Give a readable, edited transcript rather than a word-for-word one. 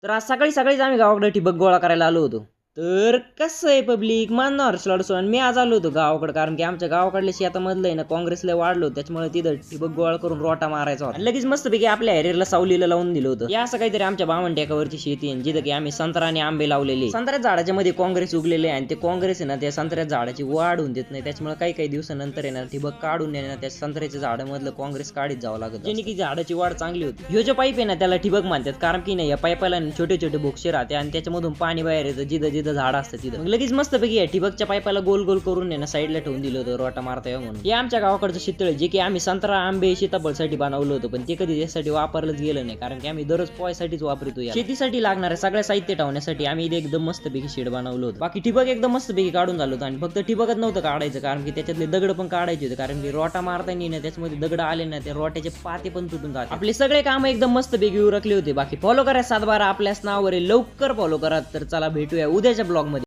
तर आज सकाळी सकाळीच आम्ही गावाकडे ठिबक गोळा करायला आलो होतो. तर कसं आहे पब्लिक मानणार हर्षलाडसो आणि मी आज आलो होतो गावाकडे कारण की आमच्या गावाकडल्या शेतामधलं आहे ना काँग्रेसला वाढलं होतं त्याच्यामुळे तिथं ठिबक गोळा करून रोटा मारायचा होता. आणि लगेच मस्तपैकी आपल्या हॅरियरला सावलीला लावून दिलं होतं. या असं काहीतरी आमच्या बावनटेकावरची शेती आहे जिथं की आम्ही संत्रा आणि आंबे लावलेले. संत्र्या झाडाच्या मध्ये काँग्रेस उगलेले आणि ते काँग्रेस आहे ना त्या संत्र्या झाडाची वाढ होऊन देत नाही त्याच्यामुळे काही काही दिवसानंतर आहे ना ठिबक काढून आहे ना त्या संत्र्याच्या झाडामधलं काँग्रेस काढीत जावं लागत जेणे की झाडाची वाढ चांगली होती. ह्यो जो पाईप आहे ना त्याला ठिबक म्हणतात कारण की नाही या पाईपाला छोटे छोटे बोक्षे राहते आणि त्याच्यामधून पाणी बाहेर येतं जिथं जिथं झाड असतं तिथं. मग लगेच मस्तपैकी या ठिबकच्या पाईपाला गोल गोल करून आहे ना साईडला ठेवून दिलं होतं रोटा मारता येऊ म्हणून. हे आमच्या गावाकडचं शीतळ जे की आम्ही संत्रा आंबे सीताफळसाठी बनवलं होतं पण ते कधी त्यासाठी वापरलंच गेलं नाही कारण की आम्ही दररोज पोहायसाठीच वापरतो. शेतीसाठी लागणाऱ्या सगळ्या साहित्य ठेवण्यासाठी आम्ही इथे एकदम मस्तपैकी शेड बनवलं होतं. बाकी ठिबक एकदम मस्तपैकी काढून झालं होतं आणि फक्त ठिबकच नव्हतं काढायचं कारण की त्याच्यातले दगड पण काढायचे होते कारण की रोटा मारताना ना त्याच्यामध्ये दगड आले ना त्या रोट्याचे पाते पण तुटून जातात. आपले सगळे काम एकदम मस्तपैकी उरकले होते. बाकी फॉलो करा 712 आपल्याच नावावर लवकर फॉलो करा. तर चला भेटूया उद्याच्या ब्लॉग मध्ये.